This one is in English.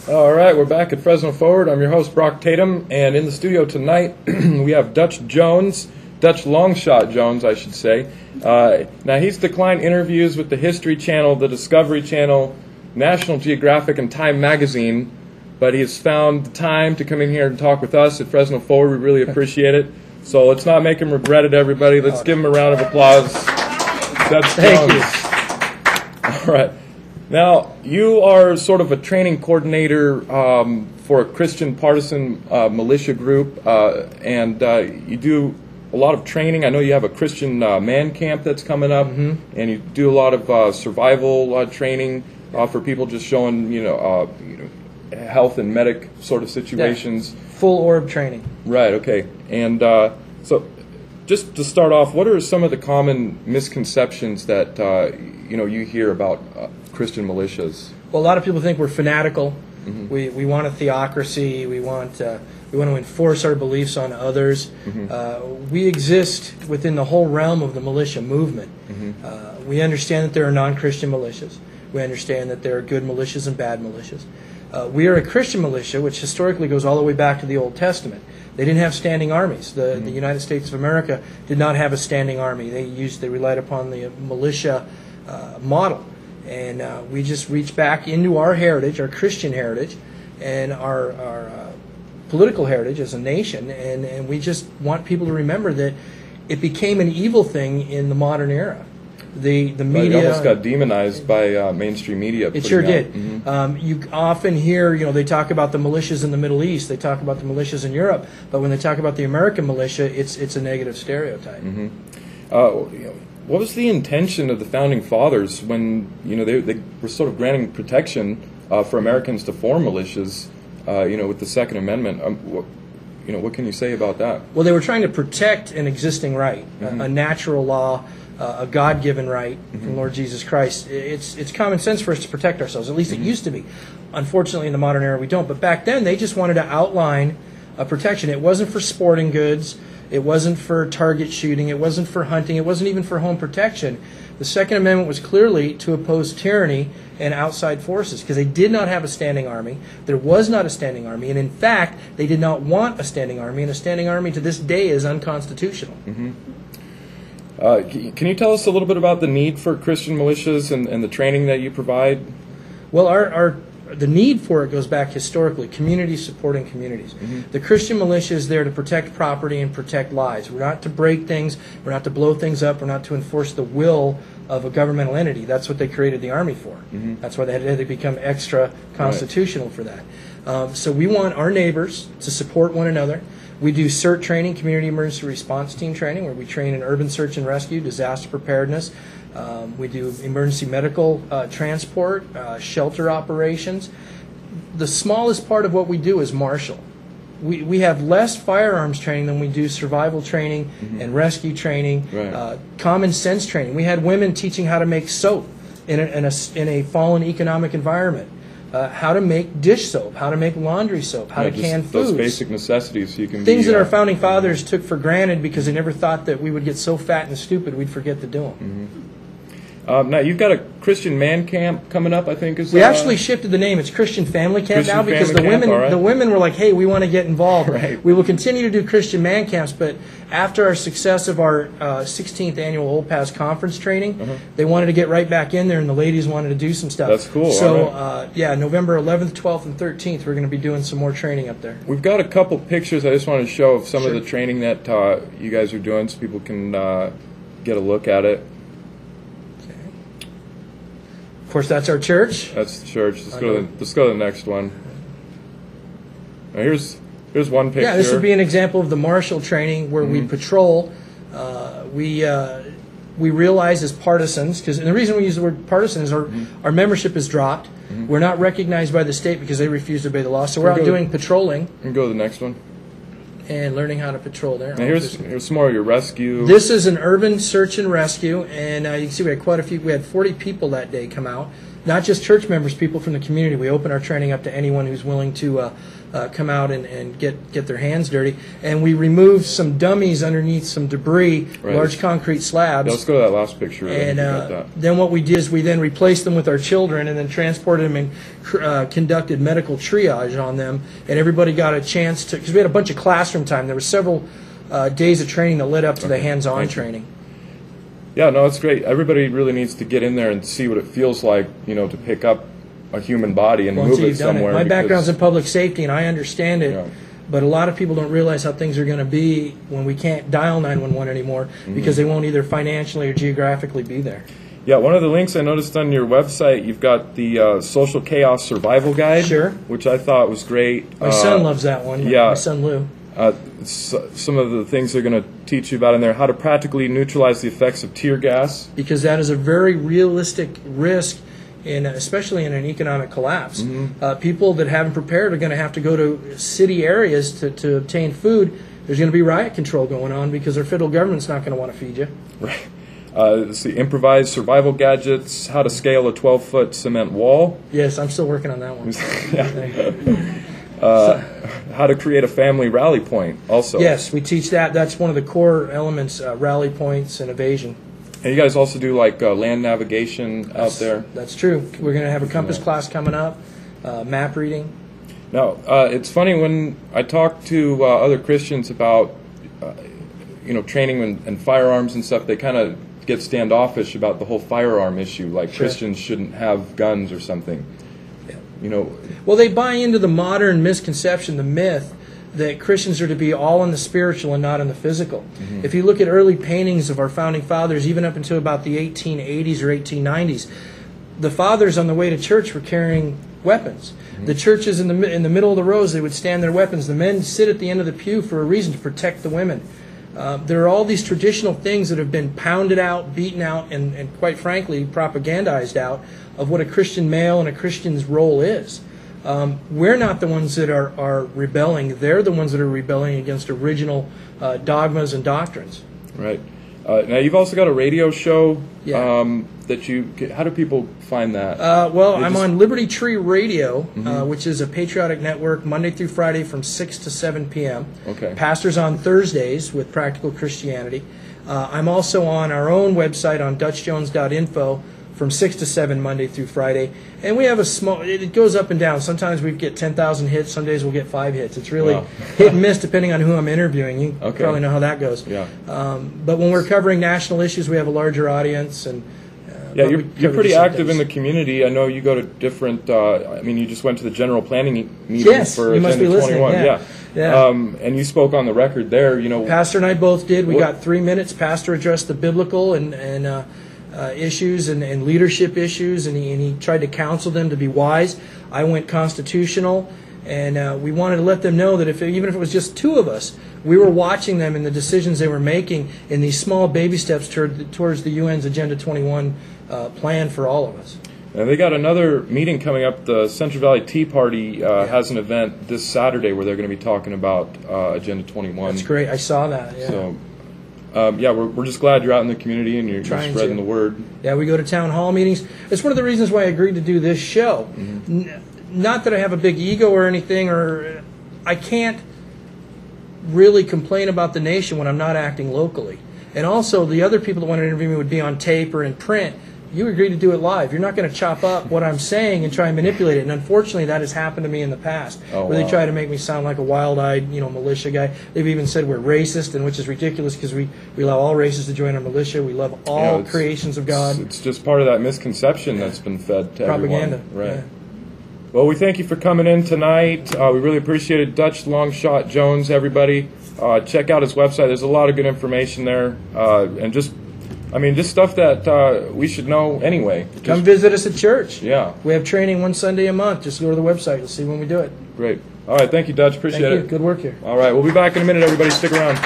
All right, we're back at Fresno Forward. I'm your host, Brock Tatum, and in the studio tonight we have Dutch Joens, Dutch Longshot Jones, I should say. Now, he's declined interviews with the History Channel, the Discovery Channel, National Geographic, and Time Magazine, but he has found the time to come in here and talk with us at Fresno Forward. We really appreciate it. So let's not make him regret it, everybody. Let's give him a round of applause. Dutch Jones. All right. Now, you are sort of a training coordinator for a Christian partisan militia group, and you do a lot of training. I know you have a Christian man camp that's coming up, and you do a lot of survival training for people just showing, health and medic sort of situations. Yeah. Full orb training. Right, okay. And so just to start off, what are some of the common misconceptions that you hear about Christian militias? Well, a lot of people think we're fanatical. We want a theocracy. We want to enforce our beliefs on others. We exist within the whole realm of the militia movement. We understand that there are non-Christian militias. We understand that there are good militias and bad militias. We are a Christian militia, which historically goes all the way back to the Old Testament. They didn't have standing armies. The United States of America did not have a standing army. They relied upon the militia model. And we just reach back into our heritage, our Christian heritage, and our political heritage as a nation, and we just want people to remember that it became an evil thing in the modern era. The media it almost got demonized by mainstream media. It sure did. You often hear, they talk about the militias in the Middle East, they talk about the militias in Europe, but when they talk about the American militia, it's a negative stereotype. What was the intention of the founding fathers when they were sort of granting protection for Americans to form militias, with the Second Amendment? What can you say about that? Well, they were trying to protect an existing right, a natural law, a God-given right from Lord Jesus Christ. It's common sense for us to protect ourselves. At least it used to be. Unfortunately, in the modern era, we don't. But back then, they just wanted to outline a protection. It wasn't for sporting goods. It wasn't for target shooting. It wasn't for hunting. It wasn't even for home protection. The Second Amendment was clearly to oppose tyranny and outside forces because they did not have a standing army. There was not a standing army. And in fact, they did not want a standing army. And a standing army to this day is unconstitutional. Can you tell us a little bit about the need for Christian militias and the training that you provide? Well, the need for it goes back historically, communities supporting communities. The Christian militia is there to protect property and protect lives. We're not to break things, we're not to blow things up, we're not to enforce the will of a governmental entity. That's what they created the Army for. That's why they had to become extra constitutional for that. So we want our neighbors to support one another. We do CERT training, Community Emergency Response Team training, where we train in urban search and rescue, disaster preparedness. We do emergency medical transport, shelter operations. The smallest part of what we do is martial. We have less firearms training than we do survival training and rescue training, common sense training. We had women teaching how to make soap in a fallen economic environment. How to make dish soap, how to make laundry soap, how to can foods. Those basic necessities you can things that our founding fathers took for granted because they never thought that we would get so fat and stupid we'd forget to do them. Now, you've got a Christian man camp coming up, I think. We actually shifted the name. It's Christian Family Camp now because the women were like, hey, we want to get involved. We will continue to do Christian man camps, but after our success of our 16th annual Old Pass Conference training, they wanted to get right back in there, and the ladies wanted to do some stuff. That's cool. So, November 11th, 12th, and 13th, we're going to be doing some more training up there. We've got a couple pictures I just want to show of some of the training that you guys are doing so people can get a look at it. Of course, that's our church. That's the church. Let's go to the next one. Now here's one picture. Yeah, this would be an example of the martial training where we patrol. We realize as partisans, because the reason we use the word partisan is our membership is dropped. We're not recognized by the state because they refuse to obey the law. So we're out doing patrolling. And go to the next one. And learning how to patrol there. Now here's some more of your rescue. This is an urban search and rescue, and you can see we had quite a few. We had 40 people that day come out. not just church members, people from the community. We open our training up to anyone who's willing to come out and get their hands dirty. And we remove some dummies underneath some debris, large concrete slabs. Yeah, let's go to that last picture. And then what we did is we then replaced them with our children and then transported them and conducted medical triage on them. And everybody got a chance to, because we had a bunch of classroom time. There were several days of training that led up to the hands-on training. Yeah, no, it's great. Everybody really needs to get in there and see what it feels like, to pick up a human body and move it somewhere. My background's in public safety, and I understand it. Yeah. But a lot of people don't realize how things are going to be when we can't dial 911 anymore because they won't either financially or geographically be there. Yeah, one of the links I noticed on your website, you've got the Social Chaos Survival Guide, which I thought was great. My son loves that one. Yeah. My son Lou. Some of the things they're going to teach you about in there, how to practically neutralize the effects of tear gas. Because that is a very realistic risk, especially in an economic collapse. People that haven't prepared are going to have to go to city areas to obtain food. There's going to be riot control going on because our federal government's not going to want to feed you. Right. Let's see, improvised survival gadgets, how to scale a 12-foot cement wall. Yes, I'm still working on that one. How to create a family rally point also. Yes, we teach that. That's one of the core elements, rally points and evasion. And you guys also do like land navigation out there? That's true. We're going to have a compass class coming up, map reading. Now, it's funny when I talk to other Christians about training and firearms and stuff, they kind of get standoffish about the whole firearm issue, like Christians shouldn't have guns or something. Well, they buy into the modern misconception, the myth, that Christians are to be all in the spiritual and not in the physical. If you look at early paintings of our founding fathers, even up until about the 1880s or 1890s, the fathers on the way to church were carrying weapons. The churches in the middle of the rows, they would stand their weapons. The men sit at the end of the pew for a reason, to protect the women. There are all these traditional things that have been pounded out, beaten out, and quite frankly, propagandized out of what a Christian male and a Christian's role is. We're not the ones that are rebelling. They're the ones that are rebelling against original dogmas and doctrines. Right. Now, you've also got a radio show that how do people find that? I'm on Liberty Tree Radio, which is a patriotic network, Monday through Friday from 6 to 7 p.m. Okay. Pastors on Thursdays with Practical Christianity. I'm also on our own website on DutchJoens.info from 6 to 7 Monday through Friday. And we have it goes up and down. Sometimes we get 10,000 hits, some days we'll get 5 hits. It's really hit and miss depending on who I'm interviewing. You probably know how that goes. Yeah. But when we're covering national issues, we have a larger audience. And you're pretty active in the community. I know you go to different, you just went to the general planning meeting for Agenda 21. Yeah. And you spoke on the record there. Pastor and I both did. We got 3 minutes. Pastor addressed the biblical and issues and leadership issues, and he tried to counsel them to be wise. I went constitutional, and we wanted to let them know that even if it was just 2 of us, we were watching them in the decisions they were making in these small baby steps towards the UN's Agenda 21 plan for all of us. And they got another meeting coming up. The Central Valley Tea Party has an event this Saturday where they're going to be talking about Agenda 21. That's great. I saw that. Yeah. So, we're just glad you're out in the community and you're spreading the word. Yeah, we go to town hall meetings. It's one of the reasons why I agreed to do this show. Not that I have a big ego or anything, or I can't really complain about the nation when I'm not acting locally. And also, the other people that want to interview me would be on tape or in print. You agreed to do it live. You're not going to chop up what I'm saying and try and manipulate it. And unfortunately, that has happened to me in the past, where they try to make me sound like a wild-eyed, militia guy. They've even said we're racist, and which is ridiculous because we allow all races to join our militia. We love all creations of God. It's just part of that misconception that's been fed to propaganda. Everyone. Right. Yeah. Well, we thank you for coming in tonight. We really appreciate it. Dutch Longshot Jones, everybody. Check out his website. There's a lot of good information there, and just stuff that we should know anyway. Come visit us at church. Yeah. We have training one Sunday a month. Just go to the website. You'll see when we do it. Great. All right. Thank you, Dutch. Appreciate it. Good work here. All right. We'll be back in a minute, everybody. Stick around.